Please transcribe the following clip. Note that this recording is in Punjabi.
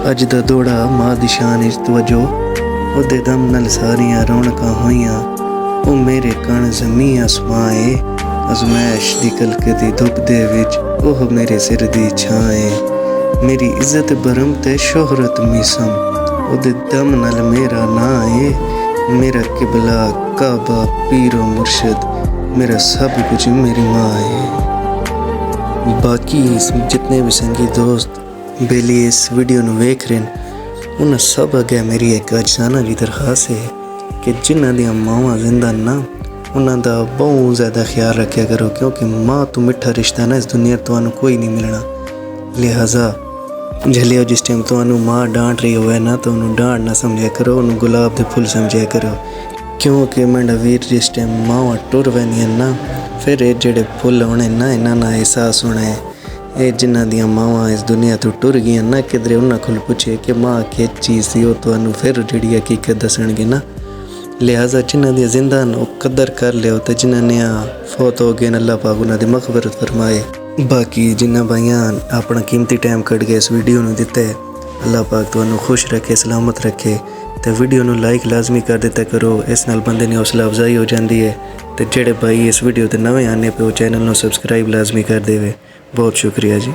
अज दा दौड़ा मां दी शान इच तवज्जो ओदे दम नाल सारियां रौनकां होइयां। ओ मेरे कण ज़मीं आसमां ए अज़मैश दी कलकदी धुप दे विच ओह मेरे सिर दी छां ए। मेरी इज्जत बरम ते शोहरत मीसम ओदे दम नाल मेरा नां ए। मेरा किबला काबा पीरो मुर्शद मेरा सब कुछ मेरी मां है। बाकी जितने भी संगी दोस्त बेली इस वीडियो ਨੂੰ ਵੇਖ ਰਹੇ ਨੇ ਉਹਨਾਂ ਸਭ ਅੱਗੇ ਮੇਰੀ ਇੱਕ ਅਜਾਨਾ ਦੀ ਦਰਖਾਸਤ ਹੈ ਕਿ ਜਿਨ੍ਹਾਂ ਦੀਆਂ ਮਾਵਾਂ ਜ਼ਿੰਦਾ ਨਾ ਉਹਨਾਂ ਦਾ ਬਹੁਤ ਜ਼ਿਆਦਾ ਖਿਆਲ ਰੱਖਿਆ ਕਰੋ, ਕਿਉਂਕਿ ਮਾਂ ਤੋਂ ਮਿੱਠਾ ਰਿਸ਼ਤਾ ਨਾ ਇਸ ਦੁਨੀਆ ਤੁਹਾਨੂੰ ਕੋਈ ਨਹੀਂ ਮਿਲਣਾ। ਲਿਹਾਜ਼ਾ ਜਲਿਓ ਜਿਸ ਟਾਈਮ ਤੁਹਾਨੂੰ ਮਾਂ ਡਾਂਟ ਰਹੀ ਹੋਵੇ ਨਾ ਤਾਂ ਉਹਨੂੰ ਡਾਂਟ ਨਾ ਸਮਝਿਆ ਕਰੋ, ਉਹਨੂੰ ਗੁਲਾਬ ਦੇ ਫੁੱਲ ਸਮਝਿਆ ਕਰੋ, ਕਿਉਂਕਿ ਮੇਰਾ ਵੀਰ ਜਿਸ ਟਾਈਮ ਮਾਵਾਂ ਟੁਰ ਪੈਂਦੀਆਂ ਨਾ ਫਿਰ ਇਹ ਜਿਹੜੇ ਫੁੱਲ ਹੋਣੇ ਨਾ ਇਹਨਾਂ ਦਾ ਅਹਿਸਾਸ ਹੋਣਾ ਹੈ। ਇਹ ਜਿਨ੍ਹਾਂ ਦੀਆਂ ਮਾਵਾਂ ਇਸ ਦੁਨੀਆ ਤੋਂ ਟੁਰ ਗਈਆਂ ਨਾ ਕਿਧਰੇ ਉਹਨਾਂ ਕੋਲ ਪੁੱਛੇ ਕਿ ਮਾਂ ਕੀ ਚੀਜ਼ ਸੀ, ਉਹ ਤੁਹਾਨੂੰ ਫਿਰ ਜਿਹੜੀ ਹਕੀਕਤ ਦੱਸਣਗੇ ਨਾ। ਲਿਹਾਜ਼ਾ ਜਿਨ੍ਹਾਂ ਦੀਆਂ ਜ਼ਿੰਦਾ ਨੇ ਉਹ ਕਦਰ ਕਰ ਲਿਓ ਤੇ ਜਿਨ੍ਹਾਂ ਨੇ ਫੌਤ ਹੋ ਗਏ ਅੱਲਾਹ ਪਾਕ ਉਹਨਾਂ ਦੀ ਮਗਫਰਤ ਫਰਮਾਏ। ਬਾਕੀ ਜਿਨ੍ਹਾਂ ਭਾਈਆਂ ਆਪਣਾ ਕੀਮਤੀ ਟਾਈਮ ਕੱਢ ਕੇ ਇਸ ਵੀਡੀਓ ਨੂੰ ਦਿੱਤਾ ਹੈ ਅੱਲਾਹ ਪਾਕ ਤੁਹਾਨੂੰ ਖੁਸ਼ ਰੱਖੇ, ਸਲਾਮਤ ਰੱਖੇ। ਤੇ ਵੀਡੀਓ ਨੂੰ ਲਾਈਕ ਲਾਜ਼ਮੀ ਕਰ ਦਿੱਤਾ ਕਰੋ, ਇਸ ਨਾਲ ਬੰਦੇ ਦੀ ਹੌਸਲਾ ਅਫਜ਼ਾਈ ਹੋ ਜਾਂਦੀ ਹੈ। ਤੇ ਜਿਹੜੇ ਭਾਈ ਇਸ ਵੀਡੀਓ ਤੇ ਨਵੇਂ ਆਨੇ ਪਏ ਉਹ ਚੈਨਲ ਨੂੰ ਸਬਸਕ੍ਰਾਈਬ ਲਾਜ਼ਮੀ ਕਰ ਦੇਵੇ। बहुत शुक्रिया जी।